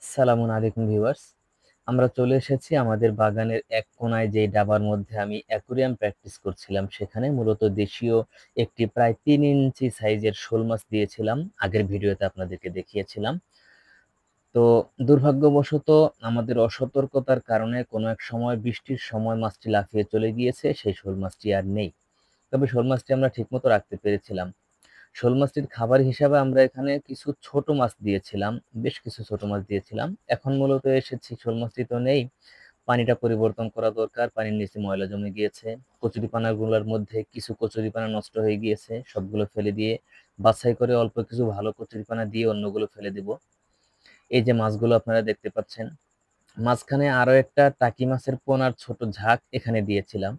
আসসালামু আলাইকুম ভিউয়ার্স। আমরা চলে এসেছি আমাদের বাগানের এক কোণায় যেই ডাবার মধ্যে আমি অ্যাকুরিয়াম প্র্যাকটিস করছিলাম সেখানে মূলত দেশীয় একটি প্রায় ৩ ইঞ্চি সাইজের শোল মাছ দিয়েছিলাম। আগের ভিডিওতে আপনাদেরকে দেখিয়েছিলাম। তো দুর্ভাগ্যবশত আমাদের অসতর্কতার কারণে কোনো এক সময় বৃষ্টির সময় মাছটি লাফিয়ে চলে গিয়েছে। সেই শোল মাছটি আর নেই। তবে শোল মাছটি আমরা ঠিকমতো রাখতে পেরেছিলাম। শোল মাছটির খাবার হিসাবে আমরা এখানে কিছু ছোট মাছ দিয়েছিলাম। বেশ কিছু ছোট মাছ দিয়েছিলাম। এখন মূলত এসেছি শোল মাছটি তো নেই। পানিটা পরিবর্তন করা দরকার। পানির নিচে ময়লা জমে গিয়েছে। কচুরিপানাগুলোর মধ্যে কিছু কচুরিপানা নষ্ট হয়ে গিয়েছে। সবগুলো ফেলে দিয়ে বাছাই করে অল্প কিছু ভালো কচুরিপানা দিয়ে অন্যগুলো ফেলে দিব। এই যে মাছগুলো আপনারা দেখতে পাচ্ছেন। মাঝখানে আরো একটা টাকি মাছের পোনার ছোট ঝাঁক এখানে দিয়েছিলাম।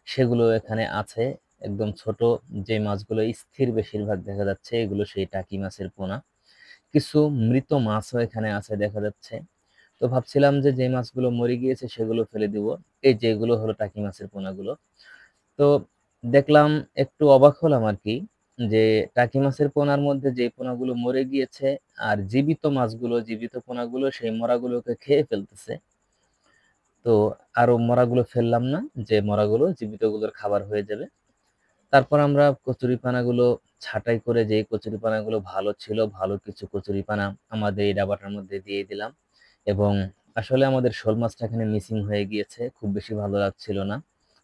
সেগুলো এখানে আছে। একদম ছোট যে মাছগুলো স্থির বেশিরভাগ দেখা যাচ্ছে এগুলো সেই টাকি মাছের পোনা। কিছু মৃত মাছও এখানে আছে দেখা যাচ্ছে। তো ভাবছিলাম যে মাছগুলো মরে গিয়েছে সেগুলো ফেলে দিব। এই যে এগুলো হলো টাকি মাছের পোনাগুলো। তো দেখলাম একটু অবাক হলাম আরকি যে টাকি মাছের পোনার মধ্যে যে পোনাগুলো মরে গিয়েছে আর জীবিত মাছগুলো, জীবিত পোনাগুলো সেই মরাগুলোকে খেয়ে ফেলতেছে। তো আরো মরাগুলো ফেললাম না যে মরাগুলো জীবিতগুলোর খাবার হয়ে যাবে। তারপর আমরা কচুরিপানাগুলো ছাঁটাই করে যেই কচুরিপানাগুলো ভালো ছিল, ভালো কিছু কচুরিপানা আমাদের এই ডাবাটার মধ্যে দিয়ে দিলাম। এবং আসলে আমাদের শোল মাছটা এখানে মিসিং হয়ে গিয়েছে। খুব বেশি ভালো লাগছিল না।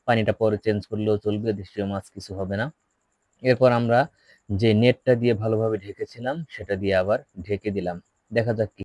পানিটা পরে চেঞ্জ করলেও চলবে, দেশীয় মাছ কিছু হবে না। এরপর আমরা যে নেটটা দিয়ে ভালোভাবে ঢেকেছিলাম সেটা দিয়ে আবার ঢেকে দিলাম। দেখা যাক কি